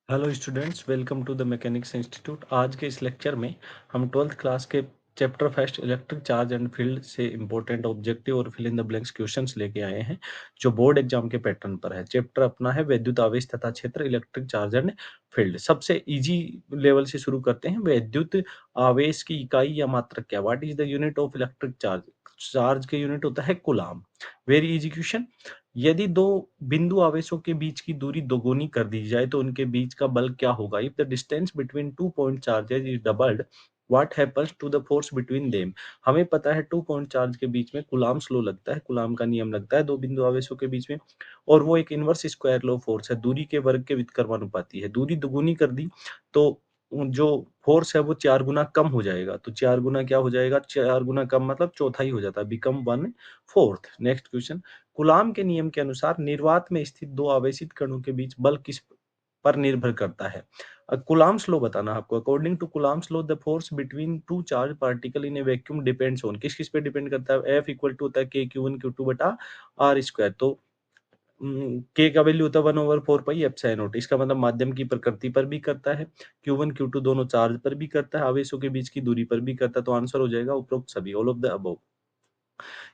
Hello students, welcome to the mechanics institute. आज के इस लेक्चर में हम 12th क्लास के chapter first electric charge and field से इंपॉर्टेंट ऑब्जेक्टिव और fill in the blanks questions लेके आए हैं जो बोर्ड एग्जाम के पैटर्न पर है। चैप्टर अपना है विद्युत आवेश तथा क्षेत्र, इलेक्ट्रिक चार्ज एंड फील्ड। सबसे इजी लेवल से शुरू करते हैं। विद्युत आवेश की इकाई या मात्रक क्या? What is the unit of electric charge? Charge के यूनिट होता है कूलाम। Very easy question. यदि दो बिंदु आवेशों के बीच की दूरी दोगुनी कर दी जाए तो उनके बीच का बल क्या होगा? If the distance between two point charges is doubled, what happens to the force between them? हमें पता है टू पॉइंट चार्ज के बीच में कूलाम्स लॉ लगता है, कूलाम का नियम लगता है दो बिंदु आवेशों के बीच में, और वो एक इनवर्स स्क्वायर लॉ फोर्स है, दूरी के वर्ग के व्युत्क्रमानुपाती है। दूरी दुगुनी कर दी तो जो फोर्स है वो 4 गुना कम हो जाएगा। तो 4 गुना क्या हो जाएगा? 4 गुना कम मतलब चौथाई हो जाता है, बिकम 1/4। Next question. कूलाम के नियम के अनुसार निर्वात में स्थित दो आवेशित कणों के बीच बल किस पर निर्भर करता है? कूलाम्स लॉ बताना आपको। According to Coulomb's law the force between two charge particle in a vacuum depends on, किस किस पे डिपेंड करता है? F इक्वल टू होता है k q1 q2 बटा r स्क्वायर। तो k का वैल्यू होता है 1/4 पाई एप्सिलॉन नॉट। इसका मतलब माध्यम की प्रकृति पर भी करता है, q1 q2 दोनों चार्ज पर भी करता है, आवेशों के बीच की दूरी पर भी करता है। तो आंसर हो जाएगा उपरोक्त सभी, ऑल ऑफ द अबव।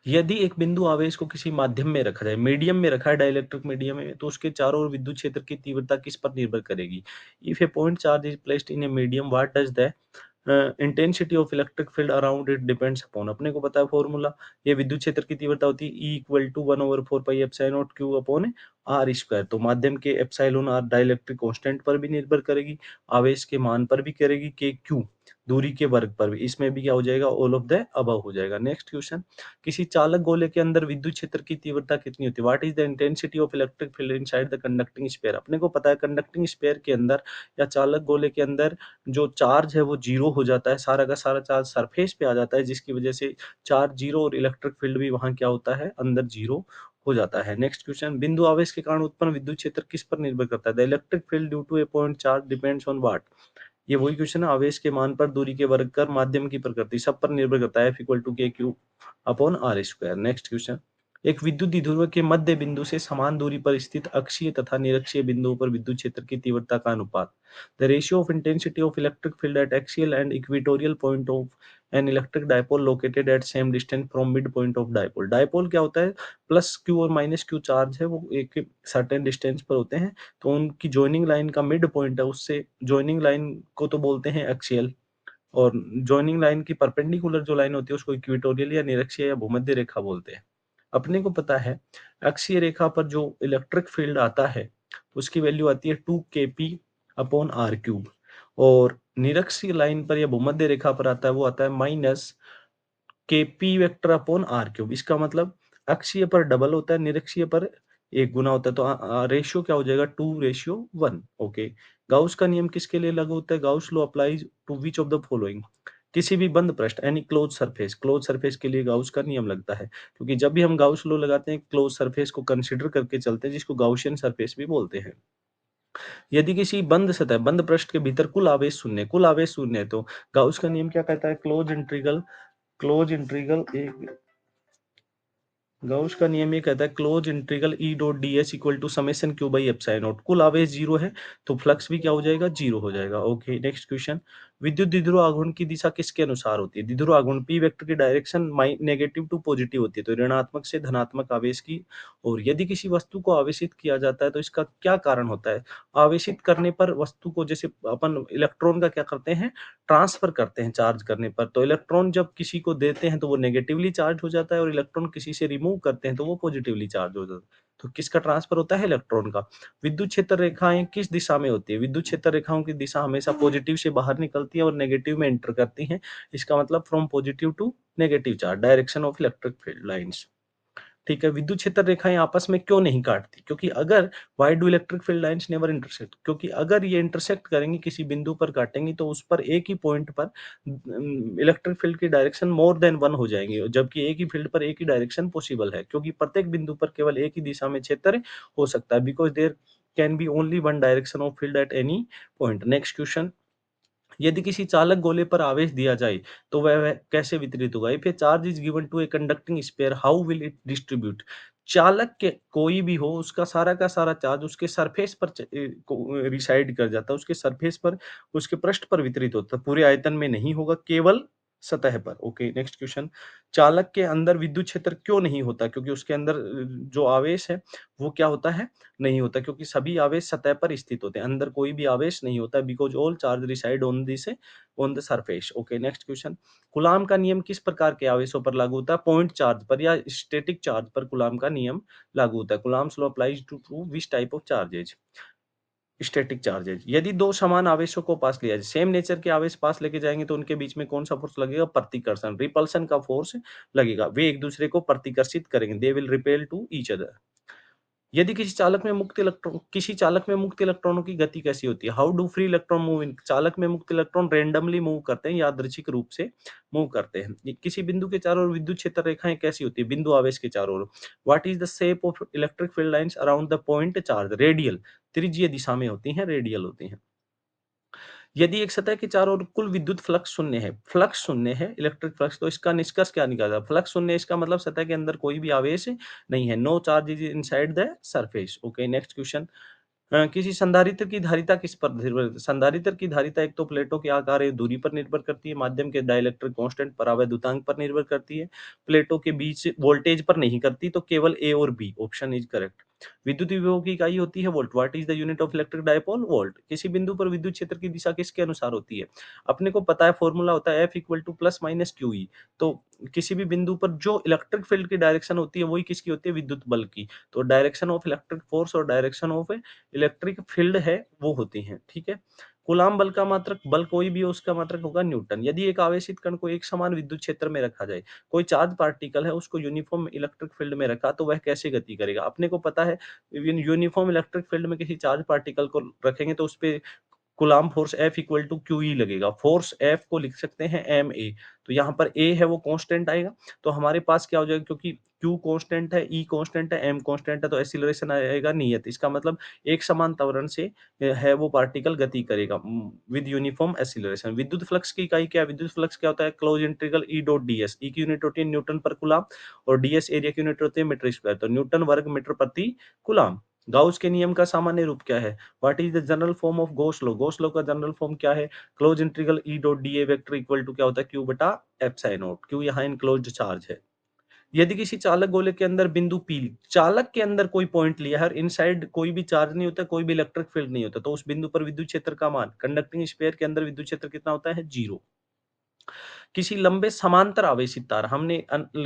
यदि एक बिंदु आवेश को किसी माध्यम में रखा जाए, मीडियम में रखा है, डाइलेक्ट्रिक मीडियम में, तो उसके चारों ओर विद्युत क्षेत्र की तीव्रता किस पर निर्भर करेगी? If A point charge is placed in a medium, what does the intensity of electric field around it depends upon? अपने को पता है फॉर्मूला। ये विद्युत क्षेत्र की तीव्रता होती है E equal to 1/4 pi epsilon not Q upon R square. तो माध्यम के एप्सिलॉन R डाइलेक्ट्रिक कांस्टेंट पर भी निर्भर करेगी, आवेश के मान पर भी करेगी, के Q दूरी के वर्ग पर भी। इसमें भी क्या हो जाएगा? ऑल ऑफ द अबव हो जाएगा। Next question. किसी चालक गोले के अंदर विद्युत क्षेत्र की तीव्रता कितनी होती है? What is the intensity of electric field inside the conducting sphere? अपने को पता है कंडक्टिंग स्फीयर के अंदर या चालक गोले के अंदर जो चार्ज है वो जीरो हो जाता है, सारा का सारा चार्ज सरफेस पे आ जाता है, जिसकी वजह से चार्ज जीरो और इलेक्ट्रिक फील्ड भी वहां क्या होता है? अंदर जीरो हो जाता है। Next question. बिंदु आवेश के कारण उत्पन्न विद्युत क्षेत्र किस पर निर्भर करता है? The electric field due to a point charge depends on what? ये वही क्वेश्चन है, आवेश के मान पर, दूरी के वर्ग कर, माध्यम की प्रकृति, सब पर निर्भर करता है। F equal to K Q upon R square. Next question. एक विद्युत द्विध्रुव के मध्य बिंदु से समान दूरी पर स्थित अक्षीय तथा निरक्षीय बिंदुओं पर विद्युत क्षेत्र की तीव्रता का अनुपात। The ratio of intensity of electric field eight axial and equatorial point of an electric dipole located at same distance from mid point of dipole. Dipole क्या होता है? प्लस क्यू और माइनस क्यू चार्ज है, वो एक certain distance पर होते हैं, तो उनकी जॉइनिंग लाइन का मिड पॉइंट है, उससे जॉइनिंग लाइन को तो बोलते हैं एक्सियल, और जॉइनिंग लाइन की परपेंडिकुलर जो लाइन होती है उसको इक्वेटोरियल या निरक्षीय या भूमध्य रेखा बोलते हैं। अपने को पता है अक्षीय रेखा पर जो इलेक्ट्रिक फील्ड आता है उसकी वैल्यू आती है 2 kp अपॉन आर क्यूब, और निरक्षीय लाइन पर या भूमध्य रेखा पर आता है वो आता है minus K P vector upon R cube. इसका मतलब अक्षीय पर डबल होता है, निरक्षीय पर एक गुना होता है, तो रेशियो क्या हो जाएगा? 2:1। ओके। गाउस का नियम किसके लिए लागू होता है? Gauss law applies to which of the following? किसी भी बंद पृष्ठ, any close surface, close surface के लिए गाउस का नियम लगता है, क्योंकि जब भी हम गाउस लॉ लगाते हैं क्लोज सरफेस को कंसीडर करके चलते हैं, जिसको गाउसियन सरफेस भी बोलते हैं। यदि किसी बंद सतह, बंद पृष्ठ के भीतर कुल आवेश शून्य है, तो गाउस का नियम क्या कहता है? क्लोज इंटीग्रल एक गाउस का नियम ये कहता है close integral E dot D S equal to summation Q by epsilon naught. कुल आवेश जीरो है तो फ्लक्स भी क्या हो जाएगा? जीरो हो जाएगा। ओके। Next question. विद्युत द्विध्रुव आघूर्ण की दिशा किसके अनुसार होती है? द्विध्रुव आघूर्ण पी वेक्टर की डायरेक्शन नेगेटिव टू पॉजिटिव होती है, तो ऋणात्मक से धनात्मक आवेश की। और यदि किसी वस्तु को आवेशित किया जाता है तो इसका क्या कारण होता है? आवेशित करने पर वस्तु को, जैसे अपन इलेक्ट्रॉन का क्या करते हैं? ट्रांसफर करते हैं चार्ज करने पर, तो इलेक्ट्रॉन जब किसी को देते हैं तो वो नेगेटिवली चार्ज हो जाता है, और इलेक्ट्रॉन किसी से रिमूव करते हैं तो वो पॉजिटिवली चार्ज हो जाता है। तो किसका ट्रांसफर होता है? इलेक्ट्रॉन का। विद्युत क्षेत्र रेखाएं किस दिशा में होती है? विद्युत क्षेत्र रेखाओं की दिशा हमेशा पॉजिटिव से बाहर निकलती है और नेगेटिव में एंटर करती हैं। इसका मतलब from positive to negative charge, direction of electric field lines. ठीक है। विद्युत क्षेत्र रेखाएं आपस में क्यों नहीं काटती? क्योंकि अगर why do electric field lines never intersect? क्योंकि अगर ये इंटरसेक्ट करेंगी, किसी बिंदु पर काटेंगी, तो उस पर एक ही पॉइंट पर इलेक्ट्रिक फील्ड की डायरेक्शन मोर देन वन हो जाएंगी, जबकि एक ही फील्ड पर एक ही डायरेक्शन पॉसिबल है, क्योंकि प्रत्येक बिंदु पर केवल एक ही दिशा में क्षेत्र हो सकता है, because there can be only one direction of field at any point. Next question. यदि किसी चालक गोले पर आवेश दिया जाए तो वह कैसे वितरित होगा? If a charge is given to a conducting sphere, how will it distribute? चालक के कोई भी हो, उसका सारा का सारा चार्ज उसके सरफेस पर रिसाइड कर जाता है, उसके सरफेस पर, उसके पृष्ठ पर वितरित होता है, पूरे आयतन में नहीं होगा, केवल सतह पर। Okay, next question. चालक के अंदर विद्युत क्षेत्र क्यों नहीं होता? क्योंकि उसके अंदर जो आवेश है, वो क्या होता है? नहीं होता, क्योंकि सभी आवेश सतह पर स्थित होते हैं, अंदर कोई भी आवेश नहीं होता, because all charge reside on the surface. Okay, next question. Coulomb का नियम किस प्रकार के आवेशों पर लागू होता है? पॉइंट चार्ज पर या स्टैटिक चार्ज पर कूलाम का नियम लागू होता है। Coulomb's law applies to which type of charges? Static charges. यदि 2 समान आवेशों को पास लिया जाए, सेम नेचर के आवेश पास लेके जाएँगे तो उनके बीच में कौन-सा फोर्स लगेगा? प्रतिकर्षण, रिपल्शन का फोर्स लगेगा। वे एक-दूसरे को प्रतिकर्षित करेंगे। They will repel to each other. यदि किसी चालक में मुक्त इलेक्ट्रॉनों की गति कैसी होती है? How do free electron move in चालक में मुक्त इलेक्ट्रॉन रैंडमली मूव करते हैं, यादृच्छिक रूप से मूव करते हैं। किसी बिंदु के चारों ओर विद्युत क्षेत्र रेखाएँ कैसी होती है? बिंदु आवेश के चारों ओर। What is the shape of electric field lines around the point charge? Radial, त्रिज्यीय दिशा में होती हैं, रेडियल होती हैं। यदि एक सतह के चारों ओर कुल विद्युत फ्लक्स शून्य है, इलेक्ट्रिक फ्लक्स, तो इसका निष्कर्ष क्या निकाला? फ्लक्स शून्य है, इसका मतलब सतह के अंदर कोई भी आवेश नहीं है। No charge is inside the surface. Okay, next question. किसी संधारित्र की धारिता किस पर निर्भर? संधारित्र की धारिता एक तो प्लेटों के आकार या दूरी पर निर्भर करती है, माध्यम के डाइलेक्ट्रिक कांस्टेंट परावैद्युतांक पर निर्भर करती है, प्लेटों के बीच वोल्टेज पर नहीं करती, तो केवल ए और बी ऑप्शन इज करेक्ट। विद्युत विभव की इकाई होती है volt. What is the unit of electric dipole? Volt. किसी बिंदु पर विद्युत क्षेत्र की दिशा किसके अनुसार होती है? अपने को पता है, फॉर्मूला होता है F equal two plus minus QE। तो किसी भी बिंदु पर जो इलेक्ट्रिक फील्ड की डायरेक्शन होती है, वही किसकी होती है? विद्युत बल की। तो डायरेक्शन ऑफ इलेक्ट्रिक फोर्स और डायरेक्शन ऑफ इलेक्ट्रिक फील्ड है, वो होती हैं, ठीक है? कूलाम बल का मात्रक, बल कोई भी हो उसका मात्रक होगा न्यूटन। यदि एक आवेशित कण को एक समान विद्युत क्षेत्र में रखा जाए, कोई चार्ज पार्टिकल है उसको यूनिफॉर्म इलेक्ट्रिक फील्ड में रखा, तो वह कैसे गति करेगा? अपने को पता है, यूनिफॉर्म इलेक्ट्रिक फील्ड में किसी चार्ज पार्टिकल को रखेंगे तो उसपे Coulomb force F equal to QE लगेगा। फोर्स F को लिख सकते हैं ma। तो यहाँ पर a है वो कांस्टेंट आएगा। तो हमारे पास क्या हो जाएगा, क्योंकि Q कांस्टेंट है, E कांस्टेंट है, m कांस्टेंट है, तो एक्सीलरेशन आएगा नियत। इसका मतलब एक समान त्वरण से है वो पार्टिकल गति करेगा विद यूनिफॉर्म एक्सीलरेशन। विद्युत फ्लक्स की इकाई क्या है? विद्युत फ्लक्स क्या होता है? Close integral E dot ds। E की यूनिट होती है न्यूटन पर कूलाम और ds एरिया की यूनिट होती है मीटर स्क्वायर। तो न्यूटन वर्ग मीटर प्रति कूलाम। गाउस के नियम का सामान्य रूप क्या है? What is the general form of Gauss law? Gauss law का जनरल फॉर्म क्या है? Close integral E dot dA vector equal to क्या होता है? Q बटा एप्सिलॉन नॉट। Q यहाँ इनक्लोज्ड चार्ज है। यदि किसी चालक गोले के अंदर बिंदु P, चालक के अंदर कोई पॉइंट लिया है और इनसाइड कोई भी चार्ज नहीं होता, कोई भी इलेक्ट्रिक फील्ड नहीं होता, तो उस बिंदु पर विद्युत क्षेत्र का मान, कंडक्टिंग स्फीयर के अंदर विद्युत क्षेत्र कितना होता है? 0। किसी लंबे समांतर आवेशित तार, हमने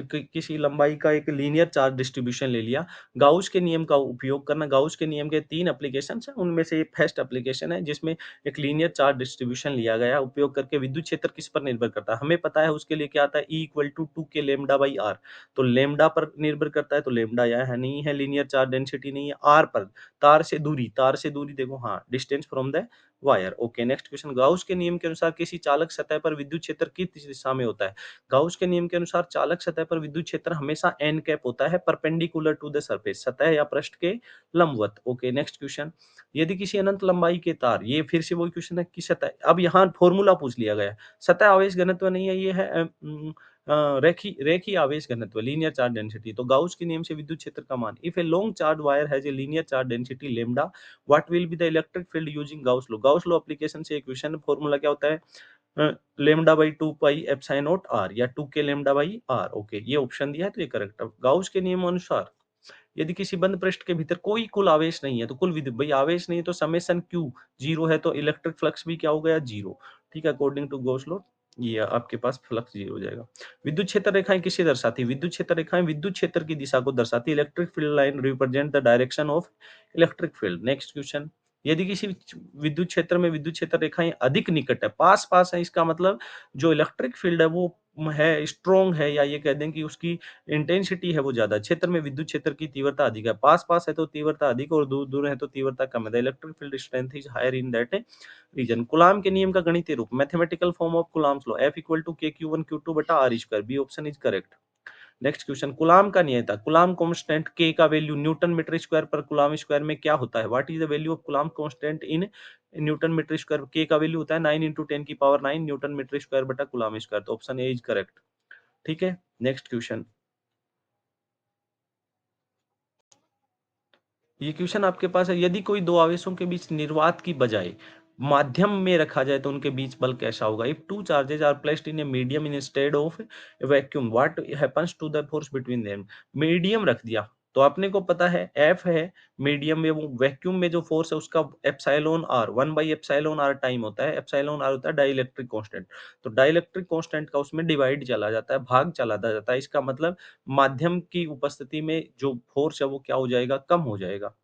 किसी लंबाई का एक लीनियर चार्ज डिस्ट्रीब्यूशन ले लिया। गाउस के नियम का उपयोग करना। गाउस के नियम के 3 एप्लीकेशंस हैं, उनमें से ये फर्स्ट एप्लीकेशन है जिसमें एक लीनियर चार्ज डिस्ट्रीब्यूशन लिया गया, उपयोग करके विद्युत क्षेत्र किस पर निर्भर करता है? हमें पता है उसके लिए क्या आता है? E equal to 2 k lambda by r। तो लैम्ब्डा पर निर्भर करता है, तो लैम्ब्डा यहाँ नहीं है, लीनियर चार्ज डेंसिटी नहीं है। r पर, तार से दूरी देखो, हाँ, distance from the wire. Okay, next question. Gauss के नियम के अनुसार किसी चालक सतह पर विद्युत क्षेत्र किस दिशा में होता है? गाउस के नियम के अनुसार चालक सतह पर विद्युत क्षेत्र हमेशा एन कैप होता है, परपेंडिकुलर टू द सरफेस, सतह या पृष्ठ के लंबवत। Okay, next question. यदि किसी अनंत लंबाई के तार, ये फिर से वही क्वेश्चन है कि सतह, अब यहाँ फॉर्मूला पूछ लिया गया है। सतह आवेश घनत्व नहीं है, ये है रेखीय आवेश घनत्व, लीनियर चार्ज डेंसिटी। तो गाउस के नियम से विद्युत क्षेत्र का मान, if a long charge wire has a linear charge density lambda, what will be the electric field using Gauss law? Gauss law application से इक्वेशन फॉर्मूला क्या होता है? Lambda by 2 pi epsilon not r या 2 k lambda by r। Okay, ये option दिया है तो ये करेक्ट है। गाउस के नियम अनुसार यदि किसी बंद पृष्ठ के भीतर कोई कुल आवेश नहीं है, तो कुल विद्युत, भाई आवेश नहीं है तो समेशन Q 0 है, तो इलेक्ट्रिक फ्लक्स भी क्या हो गया? 0। ठीक है, अकॉर्डिंग टू गॉस लॉ ये आपके पास फ्लक्स 0 हो जाएगा। विद्युत क्षेत्र रेखाएं किसे दर्शाती है? विद्युत क्षेत्र रेखाएं विद्युत क्षेत्र की दिशा को दर्शाती है। Electric field line represent the direction of electric field. Next question. यदि किसी विद्युत क्षेत्र में विद्युत क्षेत्र रेखाएं अधिक निकट है, पास-पास है, इसका मतलब जो इलेक्ट्रिक फील्ड है वो है, स्ट्रॉन्ग है, या ये कह दें कि उसकी इंटेंसिटी है वो ज़्यादा। क्षेत्र में विद्युत क्षेत्र की तीव्रता अधिक है। पास-पास है तो तीव्रता अधिक और दूर-दूर है तो तीव्रता कम है। The electric field strength is higher in that region. Coulomb के नियम का गणितीय रूप, mathematical form of Coulomb's law, F equal to KQ1 Q2 बटा R square. B option is correct. Next question. Coulomb का नियत, कूलाम कांस्टेंट K का value newton metre square पर कूलाम स्क्वायर में क्या होता है? What is the value of Coulomb constant in newton metre square? K का वैल्यू होता है 9 × 10 की पावर 9 न्यूटन मीटर स्क्वायर बटा कूलाम स्क्वायर। तो ऑप्शन ए इज करेक्ट। ठीक है, नेक्स्ट क्वेश्चन। ये क्वेश्चन आपके पास है, यदि कोई दो आवेशों के बीच निर्वात की बजाय माध्यम में रखा जाए तो उनके बीच बल कैसा होगा? If two charges are placed in a medium instead of vacuum, what happens to the force between them? Medium रख दिया तो अपने को पता है एफ है, मीडियम में वो वैक्यूम में जो फोर्स है उसका epsilon R 1 by epsilon R time होता है। एप्सिलॉन आर होता है डाइलेक्ट्रिक कांस्टेंट, तो डाइलेक्ट्रिक कांस्टेंट का उसमें डिवाइड चला जाता है, भाग चला जाता है। इसका मतलब माध्यम की उपस्थिति में जो फोर्स है वो क्या हो जाएगा? कम हो जाएगा।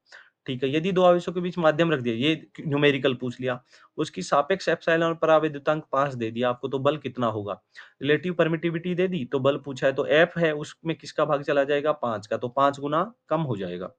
ठीक है, यदि 2 आवेशों के बीच माध्यम रख दिया, ये न्यूमेरिकल पूछ लिया, उसकी सापेक्ष एप्सिलॉन पर आवेदितांक 5 दे दिया आपको, तो बल कितना होगा? रिलेटिव परमिटिविटी दे दी, तो बल पूछा है, तो F है, उसमें किसका भाग चला जाएगा? 5 का, तो 5 गुना कम हो जाएगा।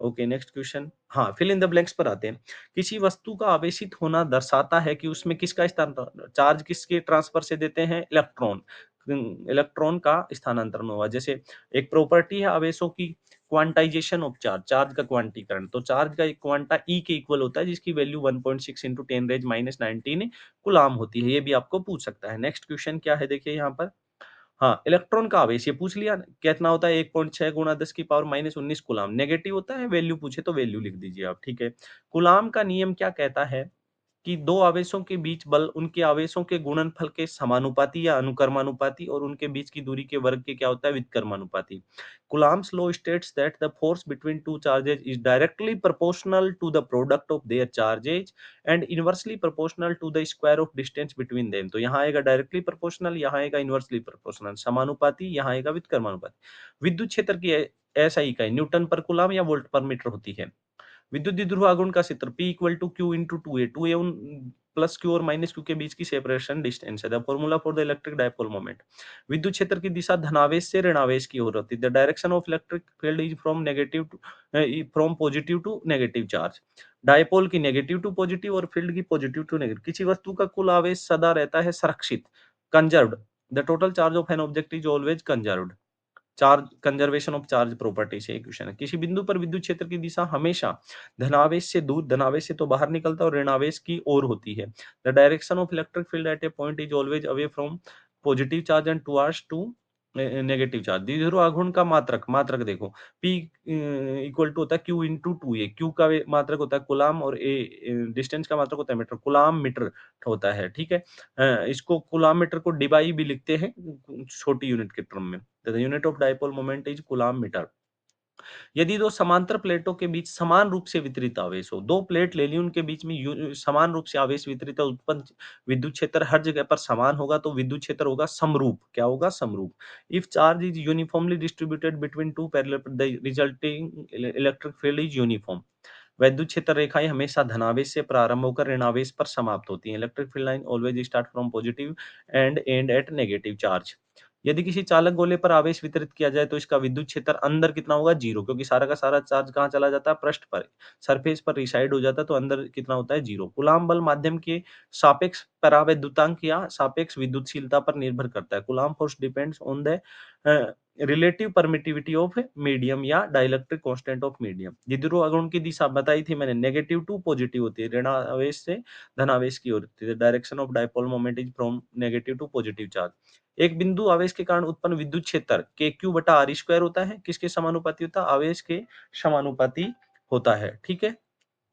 Okay, next question. हाँ, फिल इन द ब्लैंक्स पर आते हैं। किसी वस्तु का आवेशित होना दर्शाता है कि उसमें किसका चार्ज किसके ट्रांसफर से देते हैं? इलेक्ट्रॉन। इलेक्ट्रॉन का स्थानांतरण हुआ। जैसे एक प्रॉपर्टी है आवेशों की, क्वांटाइजेशन ऑफ चार्ज, चार्ज का क्वांटीकरण। तो चार्ज का एक क्वांटा E के इक्वल होता है जिसकी value 1.6 into 10 raise minus 19 coulomb होती है। ये भी आपको पूछ सकता है। नेक्स्ट क्वेश्चन क्या है देखिए यहाँ पर। हाँ, इलेक्ट्रॉन का आवेश ये पूछ लिया, कितना होता है? 1.6 गुणा 10 की पावर माइनस 19 कूलाम। नेगेटिव होता है, वैल्यू पूछे तो वैल्यू लिख दीजिए आप, ठीक है। कूलाम का नियम क्या कहता है कि दो आवेशों के बीच बल उनके आवेशों के गुणनफल के समानुपाती या अनुक्रमानुपाती और उनके बीच की दूरी के वर्ग के क्या होता है? व्युत्क्रमानुपाती। Coulomb's law states that the force between two charges is directly proportional to the product of their charges and inversely proportional to the square of distance between them। तो यहाँ आएगा डायरेक्टली प्रोपोर्शनल, यहाँ आएगा इनवर्सली प्रोपोर्शनल, समानुपाती, यहाँ आएगा व्युत्क्रमानुपाती। विद्युत क्षेत्र की ऐसा इकाई न्यूटन पर कूलम या वोल्ट पर मीटर होती है। विद्युत द्विध्रुव आघूर्ण का क्षेत्र P equal to Q into 2A, 2A उन प्लस Q और माइनस Q के बीच की सेपरेशन डिस्टेंस है। The formula for the electric dipole moment. विद्युत क्षेत्र की दिशा धनावेश से ऋणावेश की ओर होती है। The direction of electric field is from positive to negative charge. Dipole की नेगेटिव टू पॉजिटिव और फील्ड की पॉजिटिव टू नेगेटिव। किसी वस्तु का कुल आवेश सदा रहता है संरक्षित, conserved. The total charge of an object is always conserved. Charge conservation of charge property से क्वेश्चन है। किसी बिंदु पर विद्युत क्षेत्र की दिशा हमेशा धनावेश से दूर, धनावेश से तो बाहर निकलता है और ऋणावेश की ओर होती है। The direction of electric field at a point is always away from positive charge and towards to negative charge. द्विध्रुव आघूर्ण का मात्रक, मात्रक देखो P इक्वल टू होता है Q इंटू 2A। Q का मात्रक होता है कूलाम और A डिस्टेंस का मात्रक होता है मीटर, कूलाम मीटर होता है, ठीक है। इसको कूलाम मीटर को डिबाई भी लिखते हैं छोटी यूनिट के टर्म में। The unit of dipole moment is coulomb meter। यदि दो समांतर प्लेटों के बीच समान रूप से वितरित आवेश हो, दो प्लेट ले ली, उनके बीच में समान रूप से आवेश वितरित है, उत्पन्न विद्युत क्षेत्र हर जगह पर समान होगा तो विद्युत क्षेत्र होगा समरूप। क्या होगा? समरूप। If charge is uniformly distributed between two parallel, the resulting electric field is uniform. वैद्युत क्षेत्र रेखाएं हमेशा धनावेश से प्रारंभ होकर ऋणावेश पर समाप्त होती हैं। Electric field line always start from positive end end at negative charge. यदि किसी चालक गोले पर आवेश वितरित किया जाए तो इसका विद्युत क्षेत्र अंदर कितना होगा? 0, क्योंकि सारा का सारा चार्ज कहाँ चला जाता है? पृष्ठ पर, सरफेस पर रिसाइड हो जाता है, तो अंदर कितना होता है? 0। कूलाम बल माध्यम के सापेक्ष परावैद्युतांक या सापेक्ष विद्युतशीलता पर निर्भर करता है। Coulomb force depends on the relative permittivity of medium या डाइलेक्ट्रिक कांस्टेंट ऑफ मीडियम। द्विध्रुव आघूर्ण की दिशा बताई थी मैंने, नेगेटिव टू पॉजिटिव होती है, ऋणावेश से धनावेश की ओर होती है। Direction of dipole moment is from negative to positive charge. एक बिंदु आवेश के कारण उत्पन्न विद्युत क्षेत्र KQ बटा आर स्क्वायर होता है, किसके समानुपाती होता है? आवेश के समानुपाती होता है, ठीक है।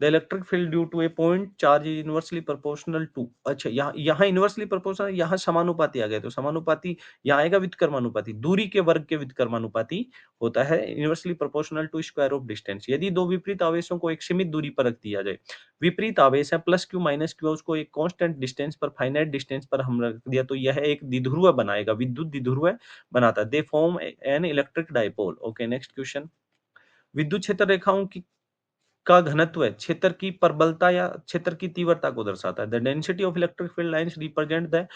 The electric field due to a point charge is inversely proportional to. अच्छा, यहाँ इनवर्सली प्रोपोर्शनल, यहाँ समानुपाती आ गया, तो समानुपाती यहाँ आएगा व्युत्क्रमानुपाती, दूरी के वर्ग के व्युत्क्रमानुपाती होता है। Inversely proportional to square of distance. यदि दो विपरीत आवेशों को एक सीमित दूरी पर रख दिया जाए, विपरीत आवेश है प्लस क्यू माइनस क्यू, उसको एक कांस्टेंट डिस्टेंस पर, फाइनाइट डिस्टेंस पर हम रख दिया, तो यह एक द्विध्रुव बनाएगा, विद्युत द्विध्रुव बनाता है। They form an electric dipole. Okay, next question. विद्युत क्षेत्र रेखाओं की का घनत्व है क्षेत्र की प्रबलता या क्षेत्र की तीव्रता को दर्शाता है। The density of electric field lines represent the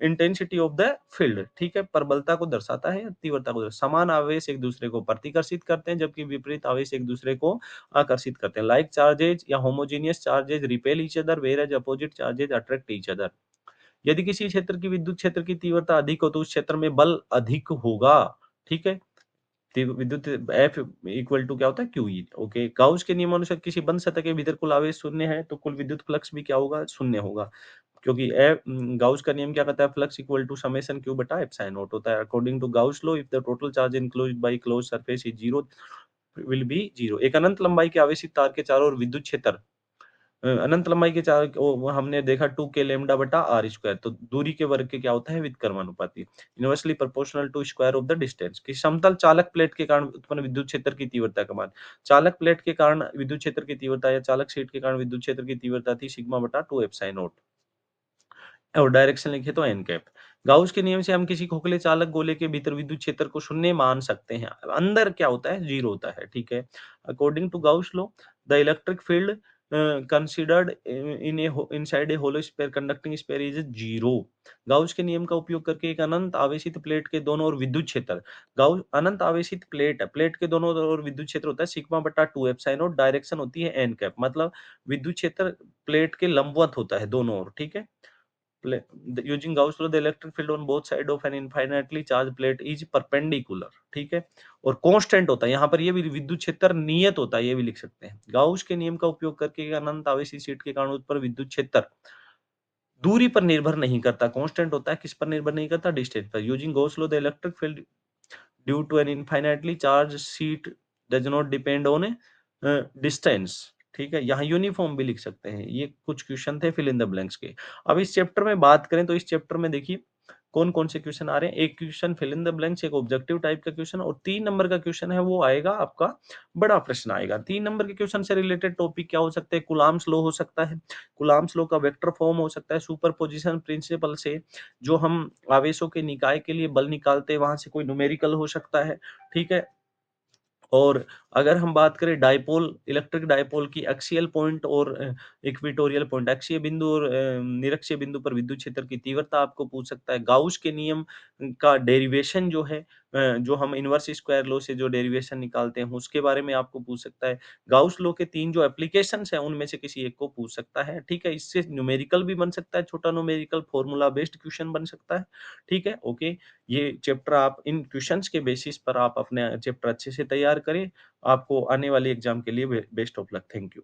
intensity of the field, ठीक है। प्रबलता को दर्शाता है या तीव्रता को समान आवेश एक दूसरे को प्रतिकर्षित करते हैं जबकि विपरीत आवेश एक दूसरे को आकर्षित करते हैं। लाइक चार्जेज या homogeneous charges repel each other whereas opposite charges attract each other. यदि किसी क्षेत्र की विद्युत क्षेत्र की तीव्रता अधिक हो तो उस क्षेत्र में बल अधिक होगा, ठीक है। विद्युत एफ इक्वल टू क्या होता है? क्यूई। ओके, गाउस के नियमानुसार किसी बंद सतह के भीतर कुल आवेश शून्य है तो कुल विद्युत फ्लक्स भी क्या होगा? शून्य होगा, क्योंकि गाउस का नियम क्या कहता है? Flux equal to summation Q बटा एप्सिलॉन नॉट होता है। According to Gauss law, if the total charge enclosed by closed surface is zero, will be 0। एक अनंत लंबाई के आवेशित तार के चारों ओर विद्युत क्षेत्र अनंत लंबाई के चार वो हमने देखा 2k लैम्ब्डा बटा r स्क्वायर, तो दूरी के वर्ग के क्या होता है व्युत्क्रमानुपाती, inversely proportional to square of the distance. कि समतल चालक प्लेट के कारण उत्पन्न विद्युत क्षेत्र की तीव्रता का मान, चालक प्लेट के कारण विद्युत क्षेत्र की तीव्रता या चालक शीट के कारण विद्युत क्षेत्र की तीव्रता थी सिग्मा बटा 2 एप्सिलॉन नॉट और डायरेक्शन लिखे तो एन कैप। गाउस के नियम से हम किसी खोखले चालक गोले के भीतर विद्युत क्षेत्र को शून्य मान सकते हैं। अंदर क्या होता है? 0 होता है, ठीक है। According to Gauss law, the electric field considered in a inside a hollow sphere conducting sphere is 0। Gauss के नियम का उपयोग करके एक अनंत आवेशित प्लेट के दोनों ओर विद्युत क्षेत्र, गाउस अनंत आवेशित प्लेट है, प्लेट के दोनों ओर विद्युत क्षेत्र होता है सिग्मा बटा 2 एप्सिलॉन नॉट, डायरेक्शन होती है एन कैप, मतलब विद्युत क्षेत्र प्लेट के लंबवत होता है दोनों ओर, ठीक है। Using Gauss law, the electric field on both sides of an infinitely charged plate is perpendicular, ठीक है। और कांस्टेंट होता है, यहाँ पर ये भी विद्युत क्षेत्र नियत होता है, ये भी लिख सकते हैं। गाउस के नियम का उपयोग करके एक अनंत आवेशित शीट के कारण उत्पन्न विद्युत क्षेत्र दूरी पर निर्भर नहीं करता, कांस्टेंट होता है, किस पर निर्भर नहीं करता? डिस्टेंस पर। Using Gauss law, the electric field due to an infinitely charge sheet does not depend on a distance, ठीक है। यहाँ यूनिफॉर्म भी लिख सकते हैं। ये कुछ क्वेश्चन थे फिल इन द ब्लैंक्स के। अब इस चैप्टर में बात करें तो इस चैप्टर में देखिए कौन-कौन से क्वेश्चन आ रहे हैं। एक question fill in the blanks, एक ऑब्जेक्टिव टाइप का क्वेश्चन और 3 नंबर का क्वेश्चन है वो आएगा आपका बड़ा प्रश्न आएगा। 3 नंबर के क्वेश्चन से रिलेटेड टॉपिक क्या हो सकते हैं? कूलम्ब्स लॉ हो सकता है, कूलम्ब्स लॉ का वेक्टर फॉर्म हो सकता है, सुपरपोजिशन प्रिंसिपल से जो हम आवेशों के निकाय के लिए बल निकालते हैं वहाँ से कोई न्यूमेरिकल हो सकता है, ठीक है। और अगर हम बात करें डायपोल, इलेक्ट्रिक डायपोल की एक्सियल पॉइंट और इक्वेटोरियल पॉइंट, अक्षीय बिंदु और निरक्षीय बिंदु पर विद्युत क्षेत्र की तीव्रता आपको पूछ सकता है। गाउस के नियम का डेरिवेशन जो है जो हम इनवर्स स्क्वायर लॉ से जो डेरिवेशन निकालते हैं उसके बारे में आपको पूछ सकता है। गाउस लॉ के 3 जो एप्लीकेशंस हैं उनमें से किसी एक को पूछ सकता है, ठीक है। इससे न्यूमेरिकल भी बन सकता है, छोटा न्यूमेरिकल फॉर्मूला बेस्ड क्वेश्चन बन सकता है, ठीक है, ओके। ये चैप्टर आप इन क्वेश्चंस के बेसिस पर आप अपने चैप्टर अच्छे से तैयार करें। आपको आने वाले एग्ज़ाम के लिए best of luck. Thank you.